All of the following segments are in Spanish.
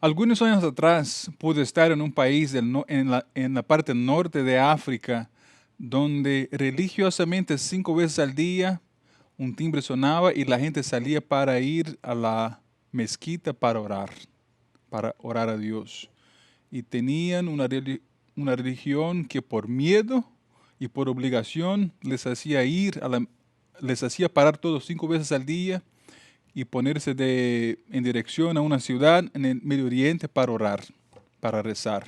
Algunos años atrás pude estar en un país en la parte norte de África, donde religiosamente 5 veces al día un timbre sonaba y la gente salía para ir a la mezquita para orar a Dios. Y tenían una religión que por miedo y por obligación les hacía parar todos 5 veces al día y ponerse en dirección a una ciudad en el Medio Oriente para orar, para rezar,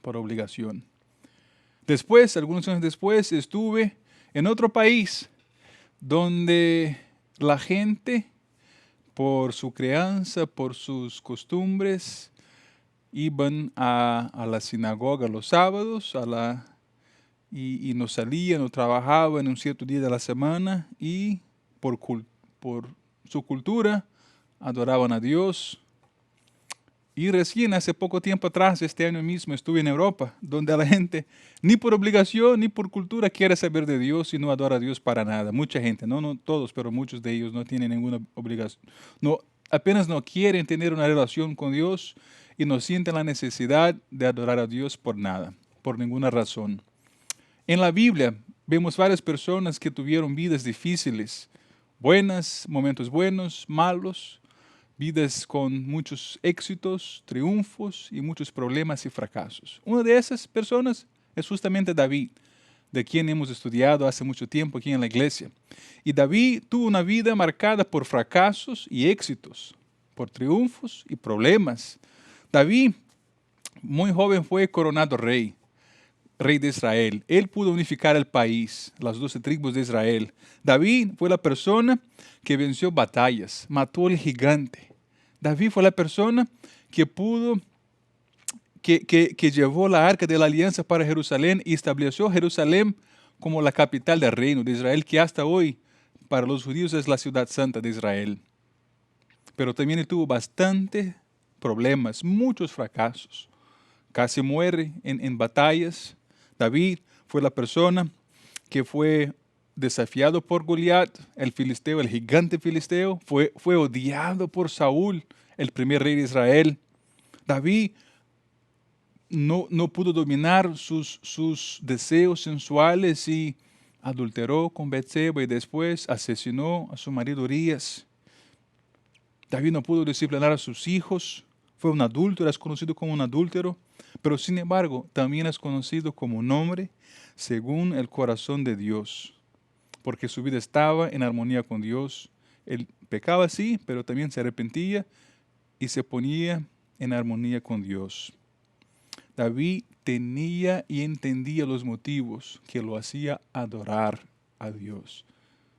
por obligación. Después, algunos años después, estuve en otro país donde la gente, por su crianza, por sus costumbres, iban a la sinagoga los sábados y no salían, no trabajaban en un cierto día de la semana y por su cultura adoraban a Dios. Y recién hace poco tiempo atrás, este año mismo, estuve en Europa, donde la gente ni por obligación ni por cultura quiere saber de Dios y no adora a Dios para nada. Mucha gente, no todos, pero muchos de ellos no tienen ninguna obligación. No, apenas no quieren tener una relación con Dios y no sienten la necesidad de adorar a Dios por nada, por ninguna razón. En la Biblia vemos varias personas que tuvieron vidas difíciles, momentos buenos, malos, vidas con muchos éxitos, triunfos y muchos problemas y fracasos. Una de esas personas es justamente David, de quien hemos estudiado hace mucho tiempo aquí en la iglesia. Y David tuvo una vida marcada por fracasos y éxitos, por triunfos y problemas. David, muy joven, fue coronado rey de Israel. Él pudo unificar el país, las 12 tribus de Israel. David fue la persona que venció batallas, mató al gigante. David fue la persona que que llevó la arca de la alianza para Jerusalén y estableció Jerusalén como la capital del reino de Israel, que hasta hoy para los judíos es la ciudad santa de Israel. Pero también él tuvo bastantes problemas, muchos fracasos. Casi muere en batallas. David fue la persona que fue desafiado por Goliat, el filisteo, el gigante filisteo. Fue odiado por Saúl, el primer rey de Israel. David no pudo dominar sus deseos sensuales y adulteró con Betseba y después asesinó a su marido Urias. David no pudo disciplinar a sus hijos. Fue un adúltero, es conocido como un adúltero, pero sin embargo también es conocido como un hombre según el corazón de Dios, porque su vida estaba en armonía con Dios. Él pecaba sí, pero también se arrepentía y se ponía en armonía con Dios. David tenía y entendía los motivos que lo hacía adorar a Dios.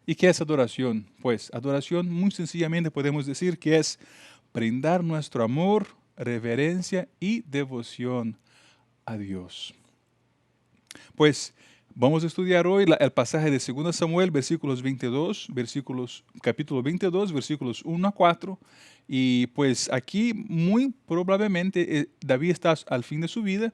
¿Y qué es adoración? Pues adoración muy sencillamente podemos decir que es brindar nuestro amor, reverencia y devoción a Dios. Pues vamos a estudiar hoy el pasaje de 2 Samuel, capítulo 22, versículos 1 a 4. Y pues aquí muy probablemente David está al fin de su vida,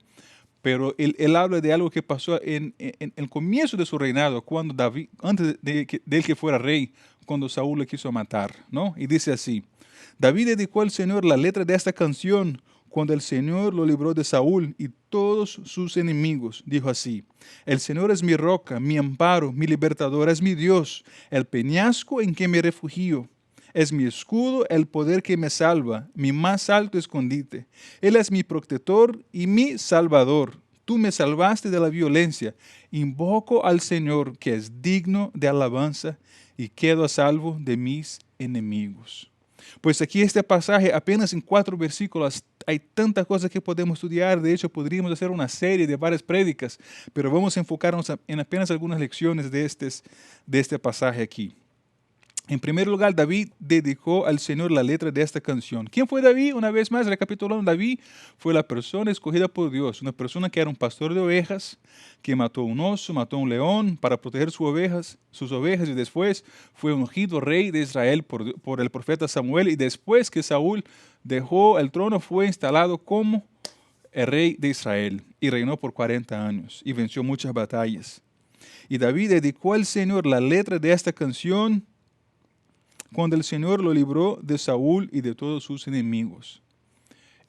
pero él habla de algo que pasó en el comienzo de su reinado, cuando David, antes de él que fuera rey, cuando Saúl le quiso matar, ¿no? Y dice así: David dedicó al Señor la letra de esta canción cuando el Señor lo libró de Saúl y todos sus enemigos. Dijo así: El Señor es mi roca, mi amparo, mi libertador, es mi Dios, el peñasco en que me refugio. Es mi escudo, el poder que me salva, mi más alto escondite. Él es mi protector y mi salvador. Tú me salvaste de la violencia. Invoco al Señor, que es digno de alabanza, y quedo a salvo de mis enemigos. Pues aquí este pasaje, apenas en 4 versículos, hay tantas cosas que podemos estudiar. De hecho, podríamos hacer una serie de varias prédicas, pero vamos a enfocarnos en apenas algunas lecciones de este pasaje aquí. En primer lugar, David dedicó al Señor la letra de esta canción. ¿Quién fue David? Una vez más, recapitulando, David fue la persona escogida por Dios, una persona que era un pastor de ovejas, que mató a un oso, mató a un león para proteger sus ovejas, y después fue ungido rey de Israel por el profeta Samuel, y después que Saúl dejó el trono, fue instalado como el rey de Israel, y reinó por 40 años, y venció muchas batallas. Y David dedicó al Señor la letra de esta canción cuando el Señor lo libró de Saúl y de todos sus enemigos.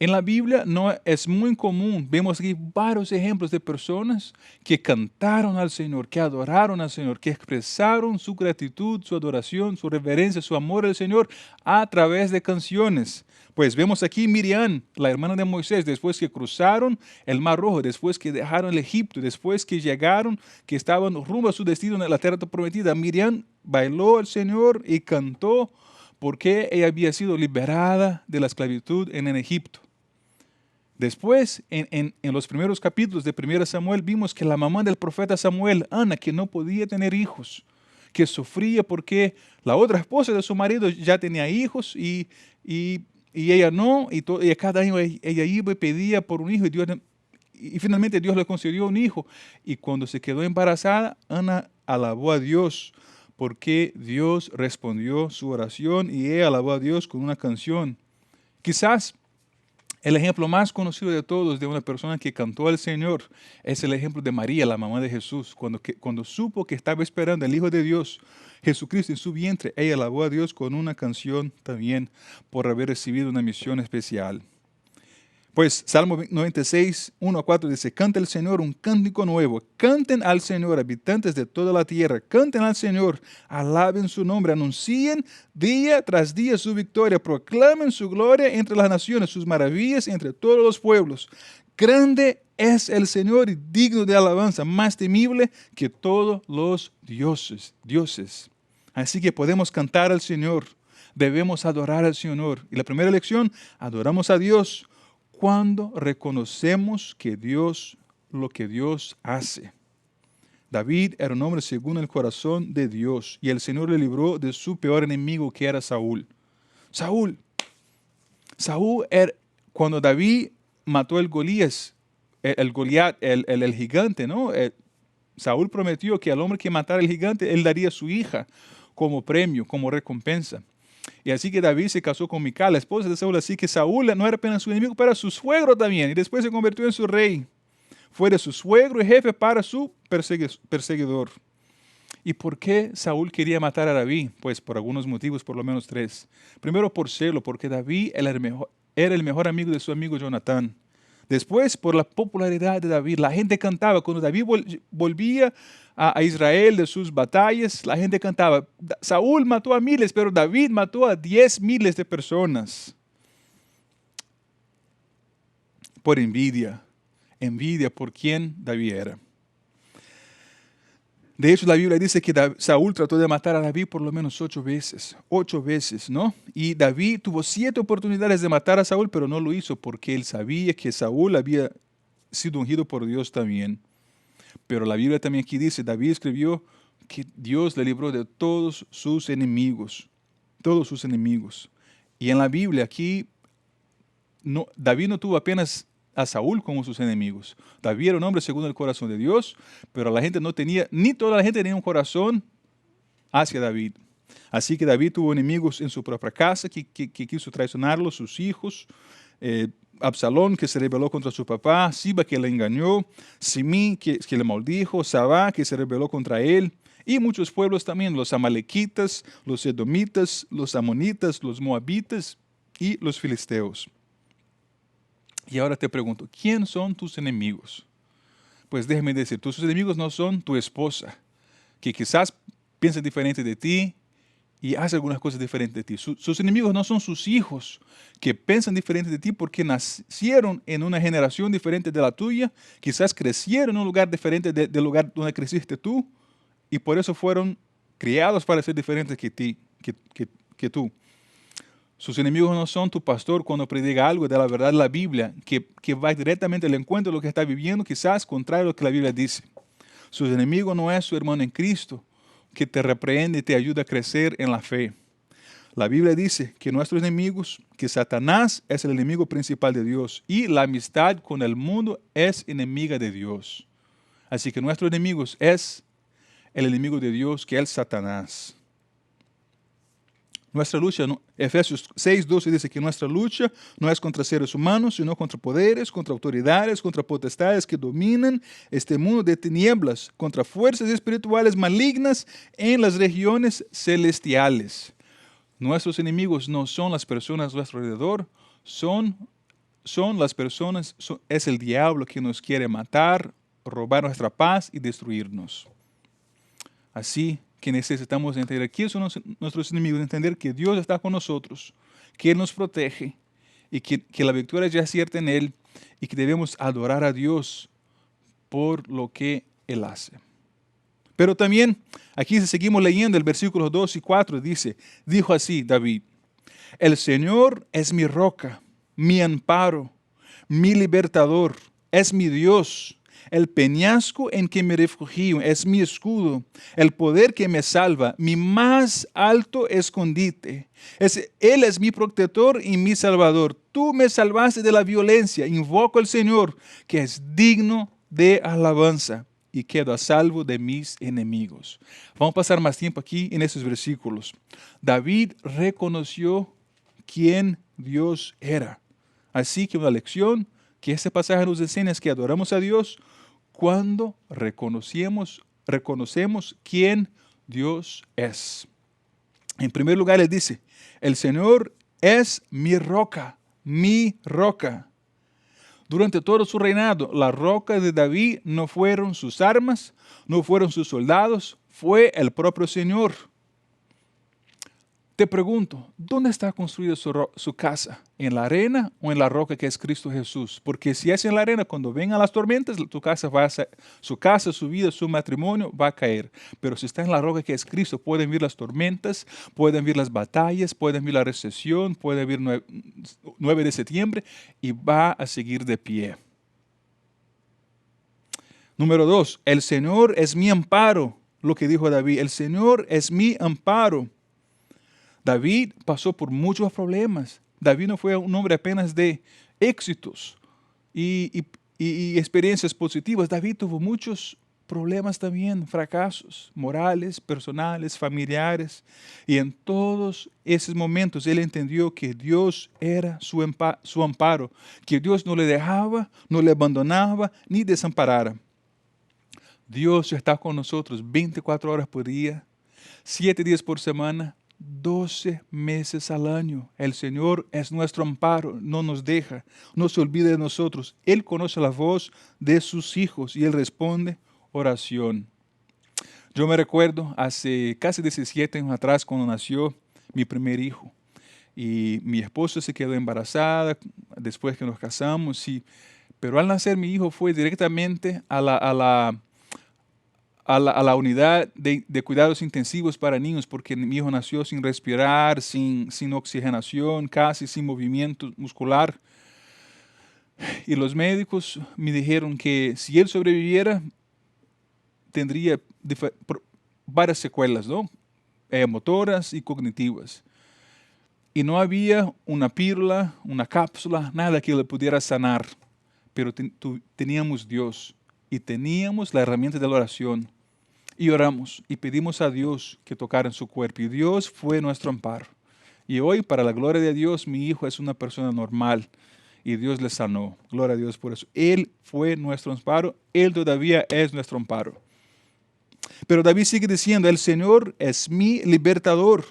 En la Biblia no es muy común, vemos aquí varios ejemplos de personas que cantaron al Señor, que adoraron al Señor, que expresaron su gratitud, su adoración, su reverencia, su amor al Señor a través de canciones. Pues vemos aquí Miriam, la hermana de Moisés, después que cruzaron el Mar Rojo, después que dejaron el Egipto, después que llegaron, que estaban rumbo a su destino en la tierra prometida, Miriam bailó al Señor y cantó porque ella había sido liberada de la esclavitud en Egipto. Después, en los primeros capítulos de 1 Samuel, vimos que la mamá del profeta Samuel, Ana, que no podía tener hijos, que sufría porque la otra esposa de su marido ya tenía hijos y ella no, y cada año ella iba y pedía por un hijo y finalmente Dios le concedió un hijo. Y cuando se quedó embarazada, Ana alabó a Dios porque Dios respondió su oración y ella alabó a Dios con una canción. Quizás el ejemplo más conocido de todos de una persona que cantó al Señor es el ejemplo de María, la mamá de Jesús. Cuando supo que estaba esperando el Hijo de Dios, Jesucristo en su vientre, ella alabó a Dios con una canción también por haber recibido una misión especial. Pues Salmo 96, 1 a 4 dice, canta al Señor un cántico nuevo, canten al Señor habitantes de toda la tierra, canten al Señor, alaben su nombre, anuncien día tras día su victoria, proclamen su gloria entre las naciones, sus maravillas entre todos los pueblos. Grande es el Señor y digno de alabanza, más temible que todos los dioses. Así que podemos cantar al Señor, debemos adorar al Señor. Y la primera lección, adoramos a Dios cuando reconocemos lo que Dios hace. David era un hombre según el corazón de Dios y el Señor le libró de su peor enemigo que era Saúl. Cuando David mató el Goliat, el gigante, ¿no? Saúl prometió que al hombre que matara al gigante, él daría a su hija como premio, como recompensa. Y así que David se casó con Mical, la esposa de Saúl, así que Saúl no era apenas su enemigo, pero era su suegro también, y después se convirtió en su rey. Fue de su suegro y jefe para su perseguidor. ¿Y por qué Saúl quería matar a David? Pues por algunos motivos, por lo menos 3. Primero por celo, porque David era el mejor amigo de su amigo Jonatán. Después, por la popularidad de David. La gente cantaba. Cuando David volvía a Israel de sus batallas, la gente cantaba. Saúl mató a miles, pero David mató a 10,000 de personas. Por envidia. Envidia por quién David era. De hecho, la Biblia dice que Saúl trató de matar a David por lo menos 8 veces. 8 veces, ¿no? Y David tuvo 7 oportunidades de matar a Saúl, pero no lo hizo porque él sabía que Saúl había sido ungido por Dios también. Pero la Biblia también aquí dice, David escribió que Dios le libró de todos sus enemigos. Todos sus enemigos. Y en la Biblia aquí, David no tuvo apenas a Saúl como sus enemigos. David era un hombre según el corazón de Dios, pero la gente no tenía, ni toda la gente tenía un corazón hacia David. Así que David tuvo enemigos en su propia casa que quiso traicionarlo, sus hijos, Absalón que se rebeló contra su papá, Siba que le engañó, Simí que le maldijo, Sabá que se rebeló contra él, y muchos pueblos también, los amalequitas, los edomitas, los amonitas, los moabitas y los filisteos. Y ahora te pregunto, ¿quién son tus enemigos? Pues déjame decir, tus enemigos no son tu esposa, que quizás piensa diferente de ti y hace algunas cosas diferentes de ti. Sus enemigos no son sus hijos, que piensan diferente de ti porque nacieron en una generación diferente de la tuya, quizás crecieron en un lugar diferente del lugar donde creciste tú, y por eso fueron criados para ser diferentes que tú. Sus enemigos no son tu pastor cuando prediga algo de la verdad de la Biblia, que va directamente al encuentro de lo que está viviendo, quizás contrario a lo que la Biblia dice. Sus enemigos no es su hermano en Cristo, que te reprende y te ayuda a crecer en la fe. La Biblia dice que nuestros enemigos, que Satanás es el enemigo principal de Dios y la amistad con el mundo es enemiga de Dios. Así que nuestro enemigo es el enemigo de Dios, que es Satanás. Nuestra lucha, Efesios 6:12 dice que nuestra lucha no es contra seres humanos, sino contra poderes, contra autoridades, contra potestades que dominan este mundo de tinieblas, contra fuerzas espirituales malignas en las regiones celestiales. Nuestros enemigos no son las personas a nuestro alrededor, son son las personas, es el diablo que nos quiere matar, robar nuestra paz y destruirnos. Así que necesitamos entender quiénes son nuestros enemigos, entender que Dios está con nosotros, que Él nos protege y que la victoria ya es cierta en Él y que debemos adorar a Dios por lo que Él hace. Pero también, aquí si seguimos leyendo el versículo 2 y 4, dijo así David: el Señor es mi roca, mi amparo, mi libertador, es mi Dios. El peñasco en que me refugio es mi escudo, el poder que me salva, mi más alto escondite. Él es mi protector y mi salvador. Tú me salvaste de la violencia. Invoco al Señor, que es digno de alabanza, y quedo a salvo de mis enemigos. Vamos a pasar más tiempo aquí en estos versículos. David reconoció quién Dios era. Así que una lección que este pasaje nos enseña es que adoramos a Dios cuando reconocemos quién Dios es. En primer lugar, él dice: el Señor es mi roca, mi roca. Durante todo su reinado, la roca de David no fueron sus armas, no fueron sus soldados, fue el propio Señor. Te pregunto, ¿dónde está construida su casa? ¿En la arena o en la roca que es Cristo Jesús? Porque si es en la arena, cuando vengan las tormentas, su casa, su vida, su matrimonio va a caer. Pero si está en la roca que es Cristo, pueden vir las tormentas, pueden vir las batallas, pueden vir la recesión, pueden vir 9 de septiembre y va a seguir de pie. Número 2, el Señor es mi amparo. Lo que dijo David, el Señor es mi amparo. David pasó por muchos problemas. David no fue un hombre apenas de éxitos y experiencias positivas. David tuvo muchos problemas también, fracasos morales, personales, familiares. Y en todos esos momentos él entendió que Dios era su amparo, que Dios no le dejaba, no le abandonaba ni desamparara. Dios está con nosotros 24 horas por día, 7 días por semana, 12 meses al año. El Señor es nuestro amparo, no nos deja, no se olvida de nosotros. Él conoce la voz de sus hijos y Él responde oración. Yo me recuerdo hace casi 17 años atrás cuando nació mi primer hijo. Y mi esposa se quedó embarazada después que nos casamos. Pero al nacer mi hijo fue directamente a la unidad de cuidados intensivos para niños, porque mi hijo nació sin respirar, sin oxigenación, casi sin movimiento muscular. Y los médicos me dijeron que si él sobreviviera, tendría varias secuelas, ¿no? Motoras y cognitivas. Y no había una píldora, una cápsula, nada que le pudiera sanar. Pero teníamos Dios y teníamos la herramienta de la oración. Y oramos y pedimos a Dios que tocara en su cuerpo. Y Dios fue nuestro amparo. Y hoy, para la gloria de Dios, mi hijo es una persona normal. Y Dios le sanó. Gloria a Dios por eso. Él fue nuestro amparo. Él todavía es nuestro amparo. Pero David sigue diciendo: el Señor es mi libertador.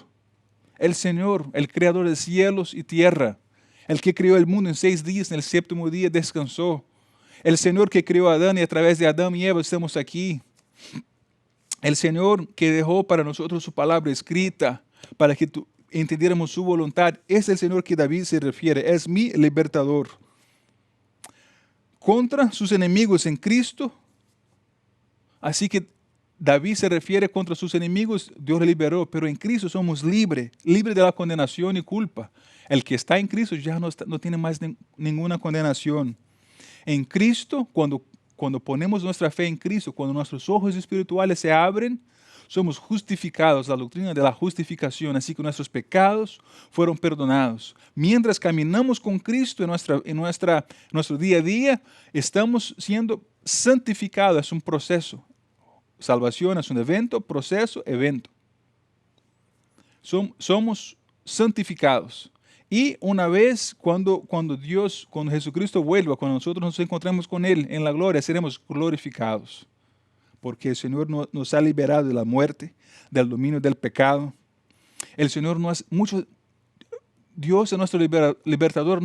El Señor, el creador de cielos y tierra. El que creó el mundo en 6 días, en el 7º día descansó. El Señor que creó a Adán y a través de Adán y Eva estamos aquí. El Señor que dejó para nosotros su palabra escrita para que entendiéramos su voluntad. Es el Señor que David se refiere. Es mi libertador. Contra sus enemigos en Cristo. Así que David se refiere contra sus enemigos, Dios le liberó, pero en Cristo somos libres de la condenación y culpa. El que está en Cristo ya no tiene más ninguna condenación. En Cristo, cuando ponemos nuestra fe en Cristo, cuando nuestros ojos espirituales se abren, somos justificados, la doctrina de la justificación, así que nuestros pecados fueron perdonados. Mientras caminamos con Cristo en nuestro día a día, estamos siendo santificados, es un proceso. Salvación es un evento, proceso, evento. Somos santificados. Y una vez cuando Jesucristo vuelva, cuando nosotros nos encontremos con Él en la gloria, seremos glorificados. Porque el Señor nos ha liberado de la muerte, del dominio del pecado. El Señor Dios es nuestro libertador.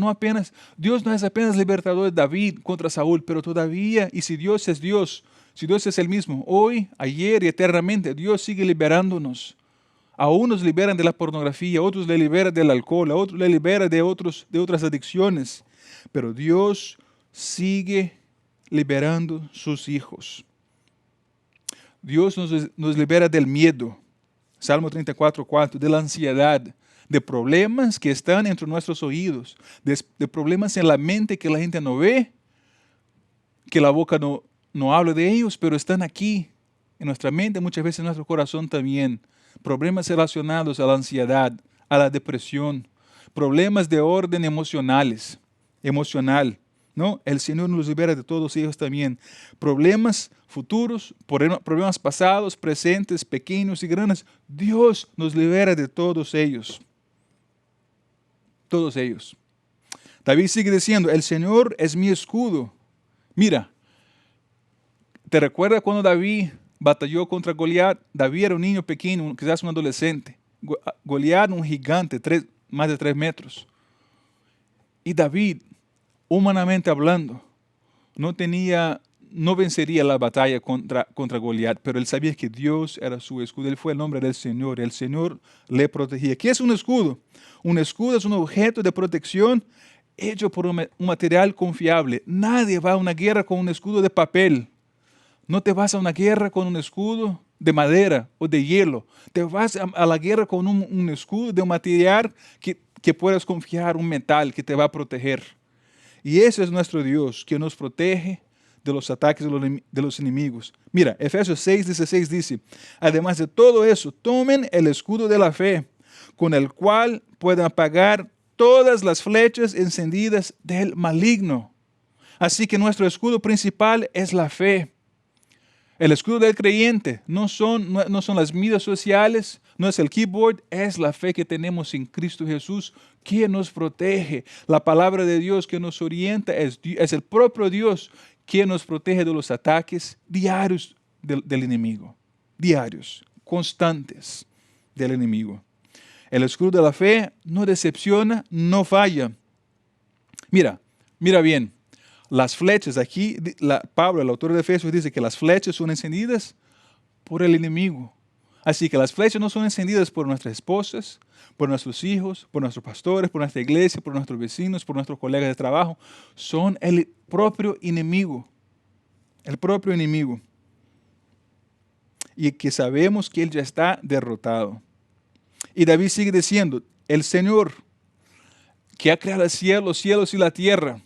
Dios no es apenas libertador de David contra Saúl, pero todavía, y si Dios es Dios, si Dios es el mismo, hoy, ayer y eternamente, Dios sigue liberándonos. A unos liberan de la pornografía, a otros le liberan del alcohol, a otros le liberan de otras adicciones. Pero Dios sigue liberando sus hijos. Dios nos libera del miedo. Salmo 34:4, de la ansiedad, de problemas que están entre nuestros oídos, de problemas en la mente que la gente no ve, que la boca no habla de ellos, pero están aquí, en nuestra mente, muchas veces en nuestro corazón también. Problemas relacionados a la ansiedad, a la depresión, problemas de orden emocional, ¿no? El Señor nos libera de todos ellos también. Problemas futuros, problemas pasados, presentes, pequeños y grandes. Dios nos libera de todos ellos. Todos ellos. David sigue diciendo, el Señor es mi escudo. Mira, ¿te recuerdas cuando David batalló contra Goliat? David era un niño pequeño, quizás un adolescente. Goliat, un gigante, más de 3 metros. Y David, humanamente hablando, no vencería la batalla contra Goliat, pero él sabía que Dios era su escudo. Él fue el nombre del Señor y el Señor le protegía. ¿Qué es un escudo? Un escudo es un objeto de protección hecho por un material confiable. Nadie va a una guerra con un escudo de papel. No te vas a una guerra con un escudo de madera o de hielo. Te vas a la guerra con un escudo de un material que puedas confiar, un metal que te va a proteger. Y ese es nuestro Dios, que nos protege de los ataques de los enemigos. Mira, Efesios 6:16 dice, además de todo eso, tomen el escudo de la fe, con el cual puedan apagar todas las flechas encendidas del maligno. Así que nuestro escudo principal es la fe. El escudo del creyente no son las medidas sociales, no es el keyboard, es la fe que tenemos en Cristo Jesús que nos protege. La palabra de Dios que nos orienta es el propio Dios que nos protege de los ataques diarios del enemigo. Diarios, constantes del enemigo. El escudo de la fe no decepciona, no falla. Mira bien. Las flechas, aquí Pablo, el autor de Efesios, dice que las flechas son encendidas por el enemigo. Así que las flechas no son encendidas por nuestras esposas, por nuestros hijos, por nuestros pastores, por nuestra iglesia, por nuestros vecinos, por nuestros colegas de trabajo. Son el propio enemigo. El propio enemigo. Y que sabemos que él ya está derrotado. Y David sigue diciendo, el Señor que ha creado los cielos y la tierra,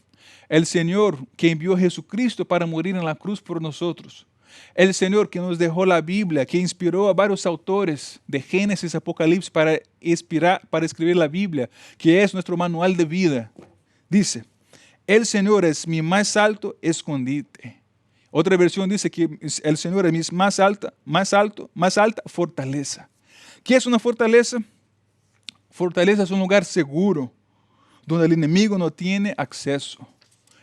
el Señor que envió a Jesucristo para morir en la cruz por nosotros. El Señor que nos dejó la Biblia, que inspiró a varios autores de Génesis, Apocalipsis para escribir la Biblia, que es nuestro manual de vida. Dice, el Señor es mi más alto escondite. Otra versión dice que el Señor es mi más alta fortaleza. ¿Qué es una fortaleza? Fortaleza es un lugar seguro, donde el enemigo no tiene acceso.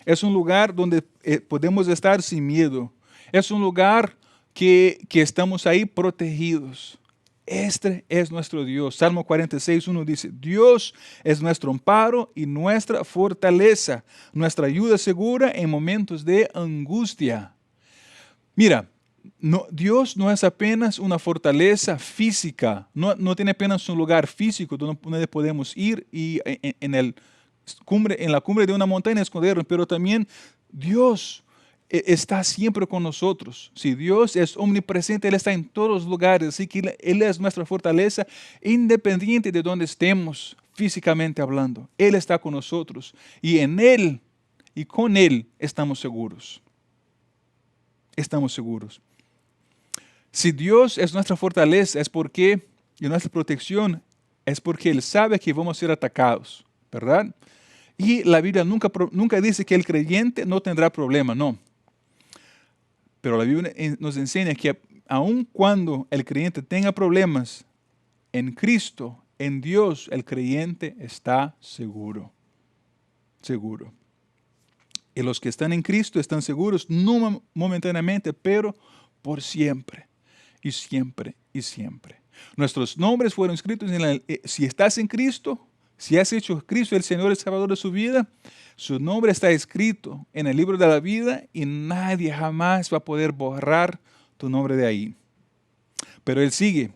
Es un lugar donde podemos estar sin miedo. Es un lugar que estamos ahí protegidos. Este es nuestro Dios. Salmo 46:1 dice, Dios es nuestro amparo y nuestra fortaleza, nuestra ayuda segura en momentos de angustia. Mira, Dios no es apenas una fortaleza física, no tiene apenas un lugar físico donde podemos ir y en la cumbre de una montaña escondernos, pero también Dios está siempre con nosotros. Si Dios es omnipresente, Él está en todos los lugares, así que Él es nuestra fortaleza independiente de donde estemos físicamente hablando. Él está con nosotros y en Él y con Él estamos seguros. Estamos seguros. Si Dios es nuestra fortaleza, y nuestra protección, es porque Él sabe que vamos a ser atacados, ¿verdad? Y la Biblia nunca dice que el creyente no tendrá problema, no. Pero la Biblia nos enseña que aun cuando el creyente tenga problemas, en Cristo, en Dios, el creyente está seguro. Seguro. Y los que están en Cristo están seguros, no momentáneamente, pero por siempre. Y siempre, y siempre. Nuestros nombres fueron escritos si estás en Cristo, Si has hecho Cristo el Señor y Salvador de su vida, su nombre está escrito en el libro de la vida y nadie jamás va a poder borrar tu nombre de ahí. Pero él sigue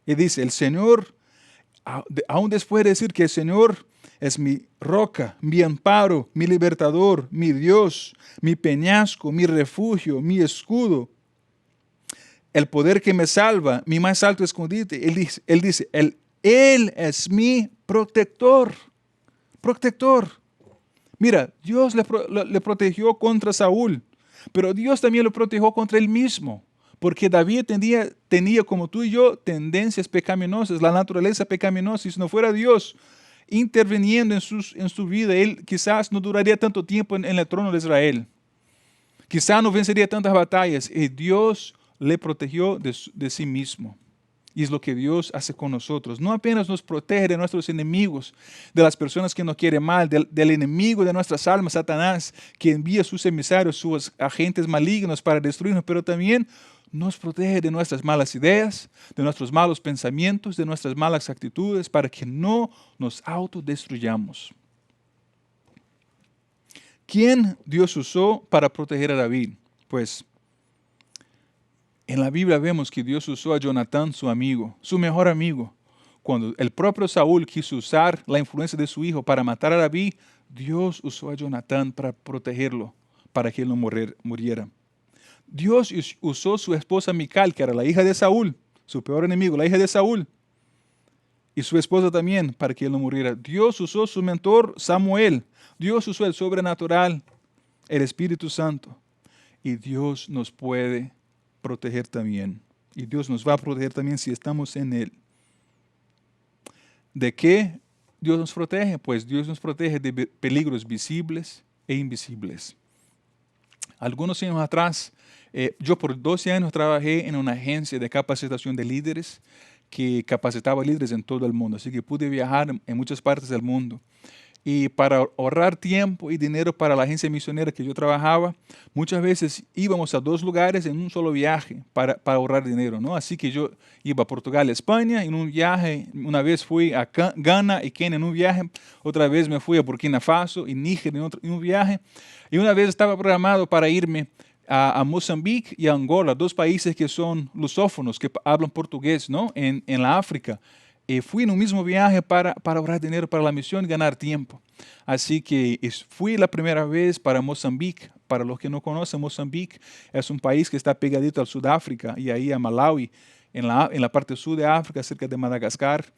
y dice, el Señor, aún después de decir que el Señor es mi roca, mi amparo, mi libertador, mi Dios, mi peñasco, mi refugio, mi escudo, el poder que me salva, mi más alto escondite. Él dice, Él es mi protector. Protector. Mira, Dios le protegió contra Saúl, pero Dios también lo protegió contra él mismo, porque David tenía como tú y yo tendencias pecaminosas, la naturaleza pecaminosa, y si no fuera Dios interviniendo en su vida, él quizás no duraría tanto tiempo en el trono de Israel. Quizás no vencería tantas batallas, y Dios le protegió de sí mismo. Y es lo que Dios hace con nosotros. No apenas nos protege de nuestros enemigos, de las personas que nos quieren mal, del enemigo de nuestras almas, Satanás, que envía sus emisarios, sus agentes malignos para destruirnos, pero también nos protege de nuestras malas ideas, de nuestros malos pensamientos, de nuestras malas actitudes, para que no nos autodestruyamos. ¿Quién Dios usó para proteger a David? Pues en la Biblia vemos que Dios usó a Jonatán, su amigo, su mejor amigo. Cuando el propio Saúl quiso usar la influencia de su hijo para matar a David, Dios usó a Jonatán para protegerlo, para que él no muriera. Dios usó su esposa Mical, que era la hija de Saúl, su peor enemigo, la hija de Saúl, y su esposa también, para que él no muriera. Dios usó su mentor Samuel. Dios usó el sobrenatural, el Espíritu Santo. Y Dios nos puede proteger también. Y Dios nos va a proteger también si estamos en Él. ¿De qué Dios nos protege? Pues Dios nos protege de peligros visibles e invisibles. Algunos años atrás, yo por 12 años trabajé en una agencia de capacitación de líderes que capacitaba líderes en todo el mundo. Así que pude viajar en muchas partes del mundo. Y para ahorrar tiempo y dinero para la agencia misionera que yo trabajaba, muchas veces íbamos a 2 lugares en un solo viaje para ahorrar dinero, ¿no? Así que yo iba a Portugal, España en un viaje, una vez fui a Ghana y Kenia en un viaje, otra vez me fui a Burkina Faso y Níger en un viaje, y una vez estaba programado para irme a Mozambique y a Angola, 2 países que son lusófonos, que hablan portugués, ¿no? En la África. Fui en un mismo viaje para ahorrar dinero para la misión y ganar tiempo. Así que fui la primera vez para Mozambique. Para los que no conocen, Mozambique es un país que está pegadito al Sudáfrica y ahí a Malawi, en la parte sur de África, cerca de Madagascar.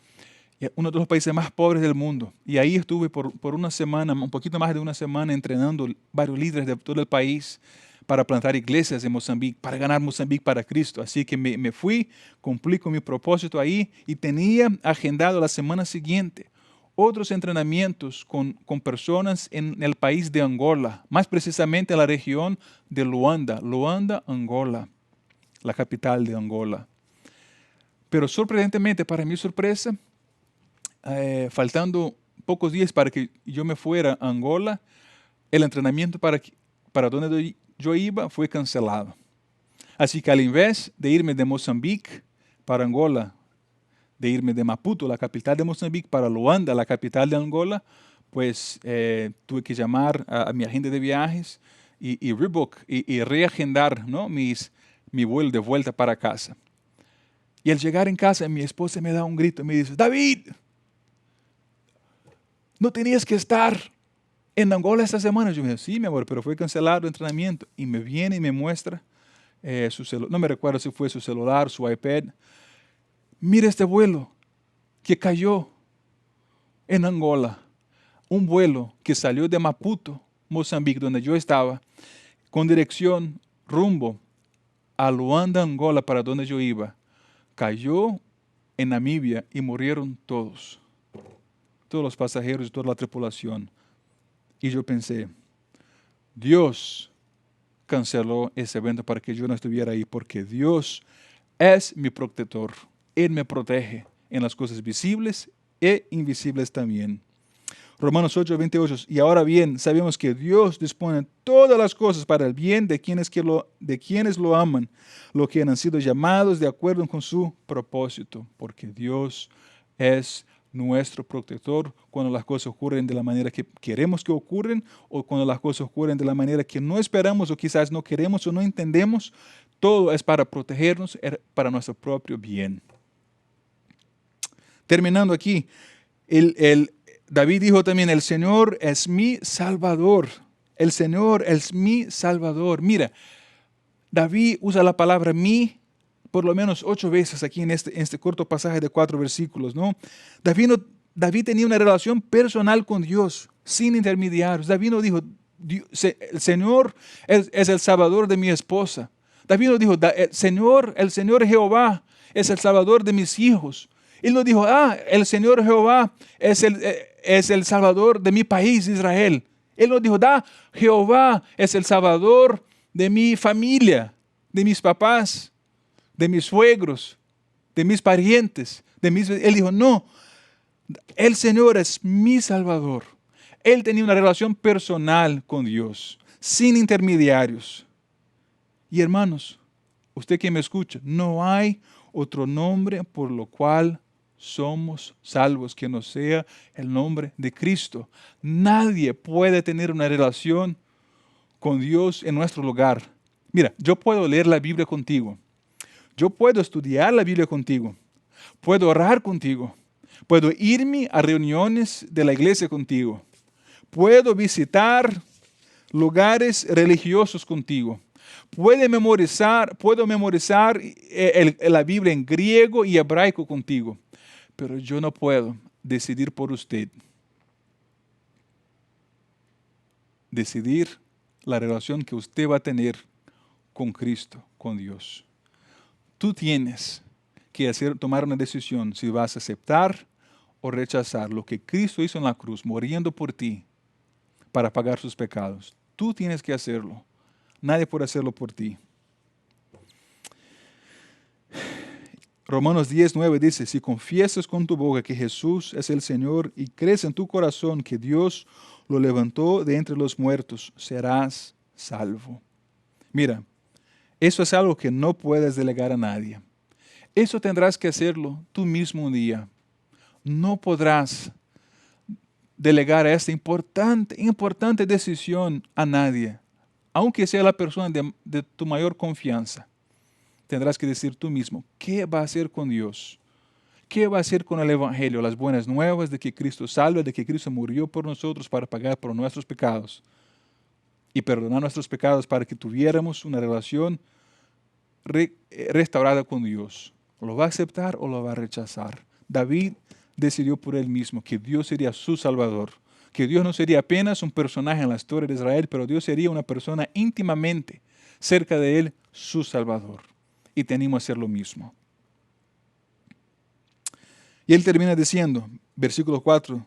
Uno de los países más pobres del mundo. Y ahí estuve por una semana, un poquito más de una semana, entrenando varios líderes de todo el país para plantar iglesias en Mozambique, para ganar Mozambique para Cristo. Así que me fui, cumplí con mi propósito ahí y tenía agendado la semana siguiente otros entrenamientos con personas en el país de Angola, más precisamente en la región de Luanda, Angola, la capital de Angola. Pero sorprendentemente, para mi sorpresa, faltando pocos días para que yo me fuera a Angola, el entrenamiento para donde yo iba fue cancelado. Así que al invés de irme de Mozambique para Angola, de irme de Maputo, la capital de Mozambique, para Luanda, la capital de Angola, pues tuve que llamar a mi agente de viajes y rebook y reagendar, ¿no? mi vuelo de vuelta para casa. Y al llegar en casa, mi esposa me da un grito y me dice, David, no tenías que estar en Angola esta semana. Yo me dije, sí, mi amor, pero fue cancelado el entrenamiento. Y me viene y me muestra su celular. No me recuerdo si fue su celular, su iPad. Mira este vuelo que cayó en Angola. Un vuelo que salió de Maputo, Mozambique, donde yo estaba, con dirección rumbo a Luanda, Angola, para donde yo iba. Cayó en Namibia y murieron todos. Todos los pasajeros y toda la tripulación. Y yo pensé, Dios canceló ese evento para que yo no estuviera ahí, porque Dios es mi protector. Él me protege en las cosas visibles e invisibles también. Romanos 8, 28. Y ahora bien, sabemos que Dios dispone todas las cosas para el bien de quienes lo aman, lo que han sido llamados de acuerdo con su propósito, porque Dios es nuestro protector cuando las cosas ocurren de la manera que queremos que ocurren o cuando las cosas ocurren de la manera que no esperamos o quizás no queremos o no entendemos. Todo es para protegernos, para nuestro propio bien. Terminando aquí, David dijo también, el Señor es mi Salvador. El Señor es mi Salvador. Mira, David usa la palabra mi por lo menos 8 veces aquí en este corto pasaje de 4 versículos, ¿no? David tenía una relación personal con Dios, sin intermediarios. David no dijo, el Señor es el Salvador de mi esposa. David no dijo, el Señor Jehová es el Salvador de mis hijos. Él no dijo, el Señor Jehová es el Salvador de mi país, Israel. Él no dijo, Jehová es el Salvador de mi familia, de mis papás, de mis suegros, de mis parientes. Él dijo, no, el Señor es mi Salvador. Él tenía una relación personal con Dios, sin intermediarios. Y hermanos, usted que me escucha, no hay otro nombre por lo cual somos salvos que no sea el nombre de Cristo. Nadie puede tener una relación con Dios en nuestro lugar. Mira, yo puedo leer la Biblia contigo. Yo puedo estudiar la Biblia contigo. Puedo orar contigo. Puedo irme a reuniones de la iglesia contigo. Puedo visitar lugares religiosos contigo. Puedo memorizar la Biblia en griego y hebraico contigo. Pero yo no puedo decidir por usted. Decidir la relación que usted va a tener con Cristo, con Dios. Tú tienes que tomar una decisión si vas a aceptar o rechazar lo que Cristo hizo en la cruz, muriendo por ti para pagar sus pecados. Tú tienes que hacerlo. Nadie puede hacerlo por ti. Romanos 10:9 dice, si confiesas con tu boca que Jesús es el Señor y crees en tu corazón que Dios lo levantó de entre los muertos, serás salvo. Mira, eso es algo que no puedes delegar a nadie. Eso tendrás que hacerlo tú mismo un día. No podrás delegar esta importante decisión a nadie, aunque sea la persona de tu mayor confianza. Tendrás que decir tú mismo, ¿qué va a hacer con Dios? ¿Qué va a hacer con el Evangelio? Las buenas nuevas de que Cristo salva, de que Cristo murió por nosotros para pagar por nuestros pecados y perdonar nuestros pecados para que tuviéramos una relación restaurada con Dios. ¿Lo va a aceptar o lo va a rechazar? David decidió por él mismo que Dios sería su Salvador, que Dios no sería apenas un personaje en la historia de Israel, pero Dios sería una persona íntimamente cerca de él, su Salvador. Y tenemos que hacer lo mismo. Y él termina diciendo, versículo 4,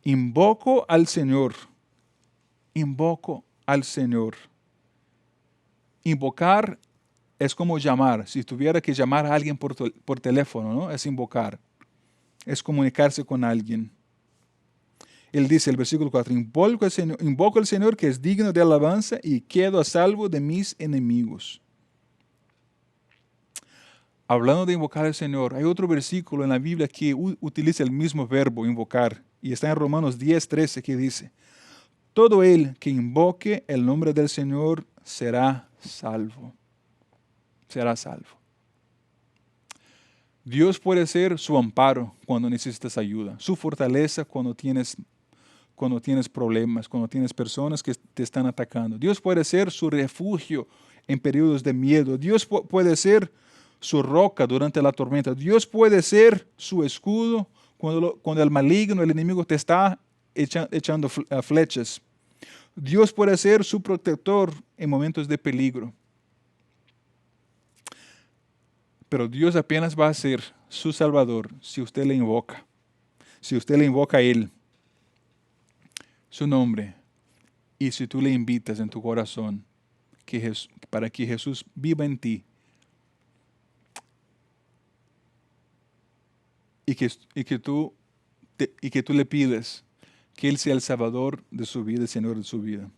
invoco al Señor. Invocar es como llamar. Si tuviera que llamar a alguien por teléfono, ¿no? Es invocar. Es comunicarse con alguien. Él dice, el versículo 4, invoco al Señor que es digno de alabanza y quedo a salvo de mis enemigos. Hablando de invocar al Señor, hay otro versículo en la Biblia que utiliza el mismo verbo, invocar, y está en Romanos 10:13 que dice, todo el que invoque el nombre del Señor será salvo. Será salvo. Dios puede ser su amparo cuando necesitas ayuda, su fortaleza cuando tienes problemas, cuando tienes personas que te están atacando. Dios puede ser su refugio en periodos de miedo. Dios puede ser su roca durante la tormenta. Dios puede ser su escudo cuando el maligno, el enemigo te está echando flechas. Dios puede ser su protector en momentos de peligro. Pero Dios apenas va a ser su Salvador si usted le invoca. Si usted le invoca a Él, su nombre, y si tú le invitas en tu corazón para que Jesús viva en ti, y que tú le pides que Él sea el Salvador de su vida, el Señor de su vida.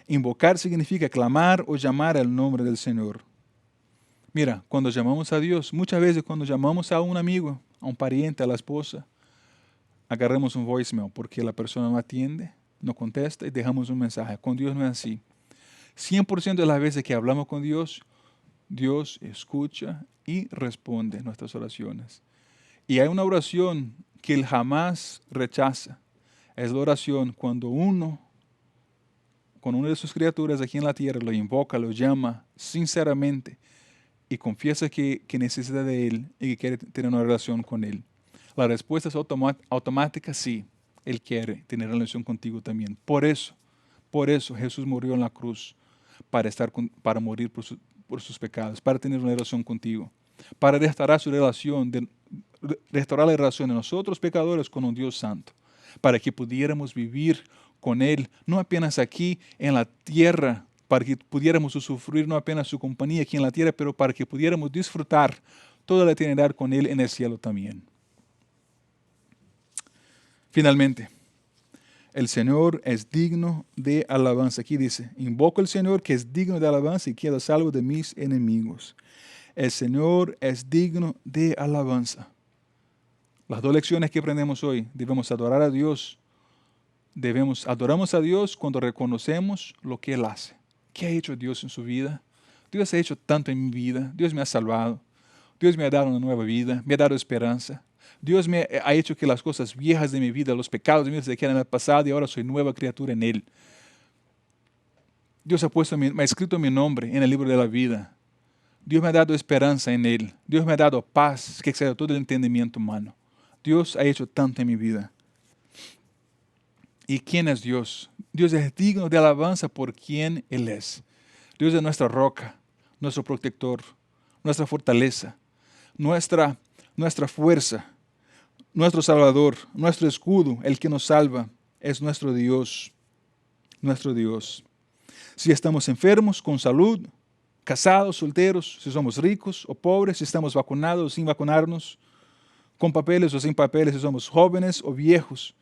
Invocar significa clamar o llamar al nombre del Señor. Mira, cuando llamamos a Dios, muchas veces cuando llamamos a un amigo, a un pariente, a la esposa, agarramos un voicemail porque la persona no atiende, no contesta y dejamos un mensaje. Con Dios no es así. 100% de las veces que hablamos con Dios, Dios escucha y responde nuestras oraciones. Y hay una oración que Él jamás rechaza. Es la oración cuando una de sus criaturas aquí en la tierra lo invoca, lo llama sinceramente y confiesa que necesita de Él y que quiere tener una relación con Él. La respuesta es automática, sí. Él quiere tener relación contigo también. Por eso Jesús murió en la cruz para morir por sus pecados, para tener una relación contigo, para restaurar restaurar la relación de nosotros pecadores con un Dios santo, para que pudiéramos vivir con Él, no apenas aquí en la tierra, para que pudiéramos sufrir no apenas su compañía aquí en la tierra, pero para que pudiéramos disfrutar toda la eternidad con Él en el cielo también. Finalmente, el Señor es digno de alabanza. Aquí dice, invoco al Señor que es digno de alabanza y queda salvo de mis enemigos. El Señor es digno de alabanza. Las dos lecciones que aprendemos hoy, debemos adorar a Dios. Adoramos a Dios cuando reconocemos lo que Él hace. ¿Qué ha hecho Dios en su vida? Dios ha hecho tanto en mi vida. Dios me ha salvado. Dios me ha dado una nueva vida. Me ha dado esperanza. Dios me ha hecho que las cosas viejas de mi vida, los pecados de mi vida se queden en el pasado y ahora soy nueva criatura en Él. Dios me ha escrito mi nombre en el libro de la vida. Dios me ha dado esperanza en Él. Dios me ha dado paz que excede todo el entendimiento humano. Dios ha hecho tanto en mi vida. ¿Y quién es Dios? Dios es digno de alabanza por quien Él es. Dios es nuestra roca, nuestro protector, nuestra fortaleza, nuestra fuerza, nuestro Salvador, nuestro escudo, el que nos salva, es nuestro Dios. Nuestro Dios. Si estamos enfermos, con salud, casados, solteros, si somos ricos o pobres, si estamos vacunados o sin vacunarnos, con papeles o sin papeles, si somos jóvenes o viejos,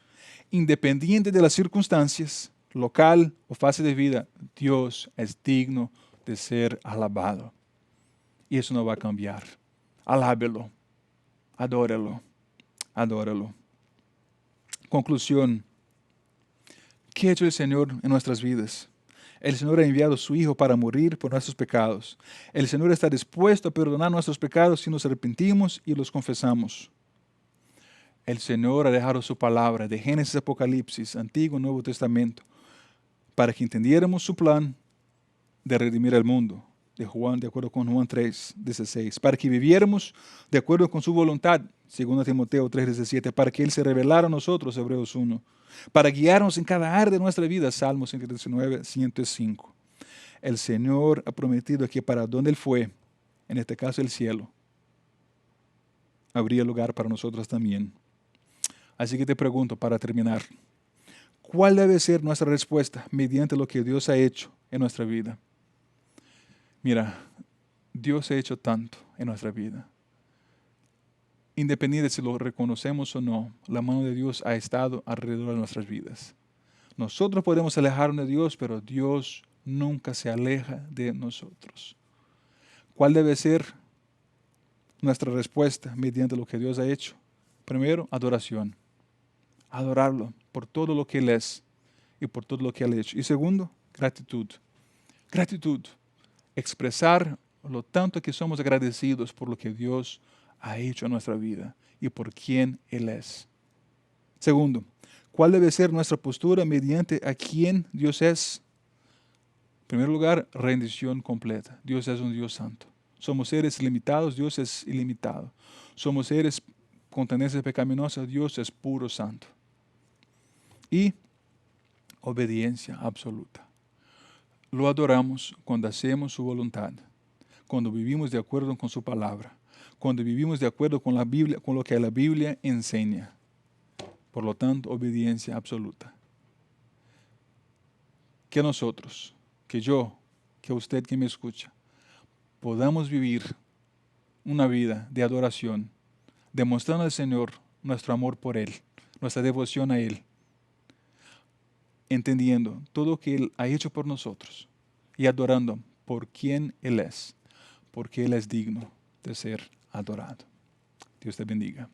independiente de las circunstancias, local o fase de vida, Dios es digno de ser alabado. Y eso no va a cambiar. Alábelo, adóralo, adóralo. Conclusión. ¿Qué ha hecho el Señor en nuestras vidas? El Señor ha enviado a su Hijo para morir por nuestros pecados. El Señor está dispuesto a perdonar nuestros pecados si nos arrepentimos y los confesamos. El Señor ha dejado su palabra de Génesis a Apocalipsis, Antiguo y Nuevo Testamento, para que entendiéramos su plan de redimir al mundo, de acuerdo con Juan 3:16, para que viviéramos de acuerdo con su voluntad, 2 Timoteo 3:17, para que Él se revelara a nosotros, Hebreos 1, para guiarnos en cada área de nuestra vida, Salmos 119, 105. El Señor ha prometido que para donde Él fue, en este caso el cielo, habría lugar para nosotros también. Así que te pregunto para terminar, ¿cuál debe ser nuestra respuesta mediante lo que Dios ha hecho en nuestra vida? Mira, Dios ha hecho tanto en nuestra vida. Independiente de si lo reconocemos o no, la mano de Dios ha estado alrededor de nuestras vidas. Nosotros podemos alejarnos de Dios, pero Dios nunca se aleja de nosotros. ¿Cuál debe ser nuestra respuesta mediante lo que Dios ha hecho? Primero, adoración. Adorarlo por todo lo que Él es y por todo lo que Él ha hecho. Y segundo, gratitud. Gratitud. Expresar lo tanto que somos agradecidos por lo que Dios ha hecho en nuestra vida y por quién Él es. Segundo, ¿cuál debe ser nuestra postura mediante a quién Dios es? En primer lugar, rendición completa. Dios es un Dios santo. Somos seres limitados, Dios es ilimitado. Somos seres con tendencias pecaminosas, Dios es puro santo. Y obediencia absoluta. Lo adoramos cuando hacemos su voluntad, cuando vivimos de acuerdo con su palabra, cuando vivimos de acuerdo con la Biblia, con lo que la Biblia enseña. Por lo tanto, obediencia absoluta. Que nosotros, que yo, que usted que me escucha, podamos vivir una vida de adoración, demostrando al Señor nuestro amor por Él, nuestra devoción a Él, entendiendo todo lo que Él ha hecho por nosotros y adorando por quien Él es, porque Él es digno de ser adorado. Dios te bendiga.